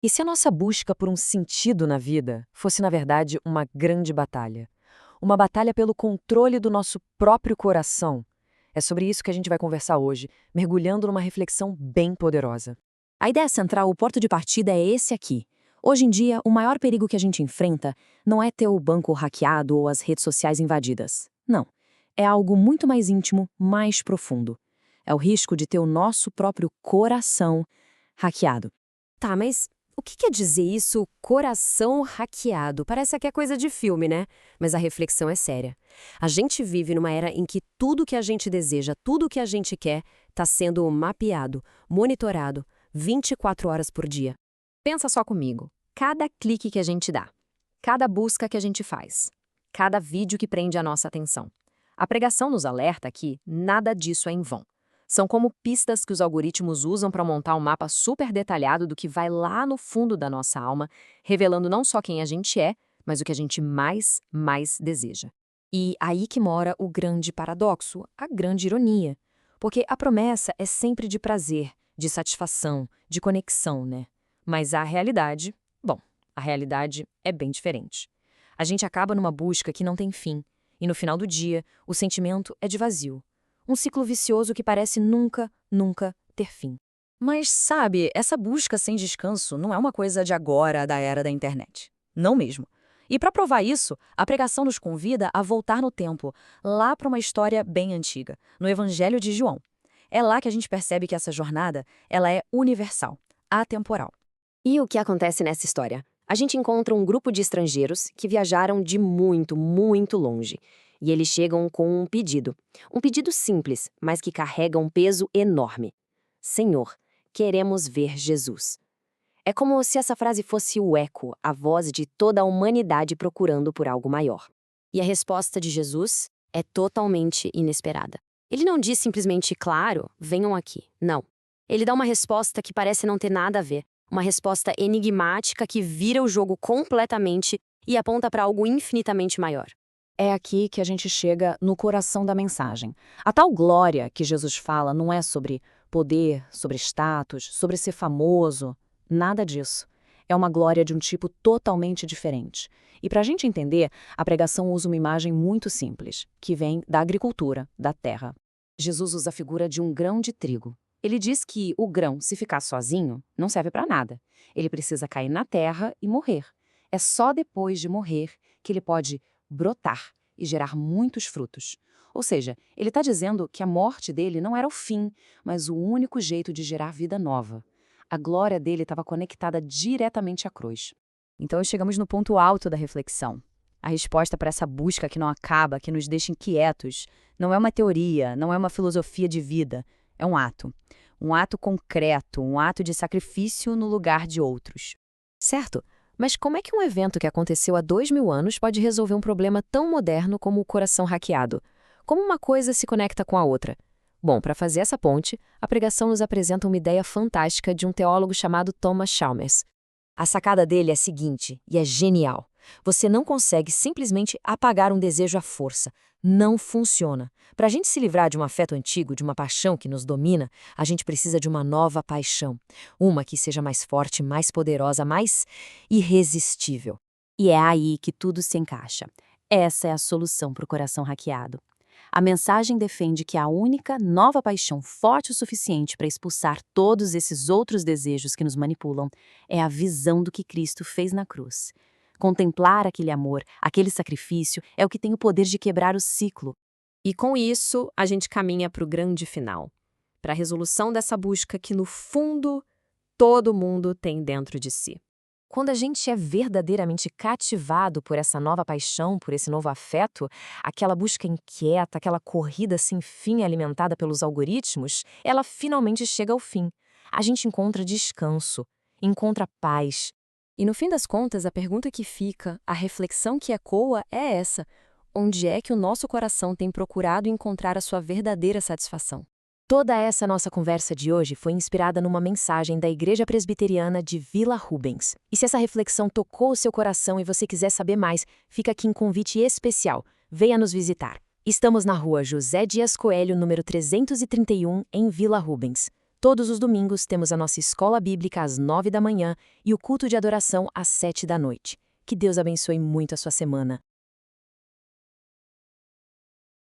E se a nossa busca por um sentido na vida fosse, na verdade, uma grande batalha? Uma batalha pelo controle do nosso próprio coração? É sobre isso que a gente vai conversar hoje, mergulhando numa reflexão bem poderosa. A ideia central, o ponto de partida é esse aqui. Hoje em dia, o maior perigo que a gente enfrenta não é ter o banco hackeado ou as redes sociais invadidas. Não. É algo muito mais íntimo, mais profundo. É o risco de ter o nosso próprio coração hackeado. Tá, mas o que quer dizer isso, coração hackeado? Parece que é coisa de filme, né? Mas a reflexão é séria. A gente vive numa era em que tudo que a gente deseja, tudo que a gente quer, está sendo mapeado, monitorado, 24 horas por dia. Pensa só comigo. Cada clique que a gente dá, cada busca que a gente faz, cada vídeo que prende a nossa atenção. A pregação nos alerta que nada disso é em vão. São como pistas que os algoritmos usam para montar um mapa super detalhado do que vai lá no fundo da nossa alma, revelando não só quem a gente é, mas o que a gente mais deseja. E aí que mora o grande paradoxo, a grande ironia. Porque a promessa é sempre de prazer, de satisfação, de conexão, né? Mas a realidade é bem diferente. A gente acaba numa busca que não tem fim, e no final do dia, o sentimento é de vazio. Um ciclo vicioso que parece nunca ter fim. Mas, sabe, essa busca sem descanso não é uma coisa de agora, da era da internet. Não mesmo. E para provar isso, a pregação nos convida a voltar no tempo, lá para uma história bem antiga, no Evangelho de João. É lá que a gente percebe que essa jornada, ela é universal, atemporal. E o que acontece nessa história? A gente encontra um grupo de estrangeiros que viajaram de muito longe. E eles chegam com um pedido. Um pedido simples, mas que carrega um peso enorme. Senhor, queremos ver Jesus. É como se essa frase fosse o eco, a voz de toda a humanidade procurando por algo maior. E a resposta de Jesus é totalmente inesperada. Ele não diz simplesmente, claro, venham aqui. Não. Ele dá uma resposta que parece não ter nada a ver. Uma resposta enigmática que vira o jogo completamente e aponta para algo infinitamente maior. É aqui que a gente chega no coração da mensagem. A tal glória que Jesus fala não é sobre poder, sobre status, sobre ser famoso. Nada disso. É uma glória de um tipo totalmente diferente. E para a gente entender, a pregação usa uma imagem muito simples, que vem da agricultura, da terra. Jesus usa a figura de um grão de trigo. Ele diz que o grão, se ficar sozinho, não serve para nada. Ele precisa cair na terra e morrer. É só depois de morrer que ele pode brotar e gerar muitos frutos. Ou seja, ele está dizendo que a morte dele não era o fim, mas o único jeito de gerar vida nova. A glória dele estava conectada diretamente à cruz. Então chegamos no ponto alto da reflexão. A resposta para essa busca que não acaba, que nos deixa inquietos, não é uma teoria, não é uma filosofia de vida, é um ato. Um ato concreto, um ato de sacrifício no lugar de outros. Certo? Mas como é que um evento que aconteceu há 2000 anos pode resolver um problema tão moderno como o coração hackeado? Como uma coisa se conecta com a outra? Bom, para fazer essa ponte, a pregação nos apresenta uma ideia fantástica de um teólogo chamado Thomas Chalmers. A sacada dele é a seguinte, e é genial. Você não consegue simplesmente apagar um desejo à força. Não funciona. Para a gente se livrar de um afeto antigo, de uma paixão que nos domina, a gente precisa de uma nova paixão. Uma que seja mais forte, mais poderosa, mais irresistível. E é aí que tudo se encaixa. Essa é a solução para o coração hackeado. A mensagem defende que a única nova paixão forte o suficiente para expulsar todos esses outros desejos que nos manipulam é a visão do que Cristo fez na cruz. Contemplar aquele amor, aquele sacrifício, é o que tem o poder de quebrar o ciclo. E com isso, a gente caminha para o grande final. Para a resolução dessa busca que, no fundo, todo mundo tem dentro de si. Quando a gente é verdadeiramente cativado por essa nova paixão, por esse novo afeto, aquela busca inquieta, aquela corrida sem fim alimentada pelos algoritmos, ela finalmente chega ao fim. A gente encontra descanso, encontra paz. E no fim das contas, a pergunta que fica, a reflexão que ecoa é essa: onde é que o nosso coração tem procurado encontrar a sua verdadeira satisfação? Toda essa nossa conversa de hoje foi inspirada numa mensagem da Igreja Presbiteriana de Vila Rubens. E se essa reflexão tocou o seu coração e você quiser saber mais, fica aqui um convite especial. Venha nos visitar. Estamos na rua José Dias Coelho, número 331, em Vila Rubens. Todos os domingos temos a nossa escola bíblica às 9 da manhã e o culto de adoração às 7 da noite. Que Deus abençoe muito a sua semana.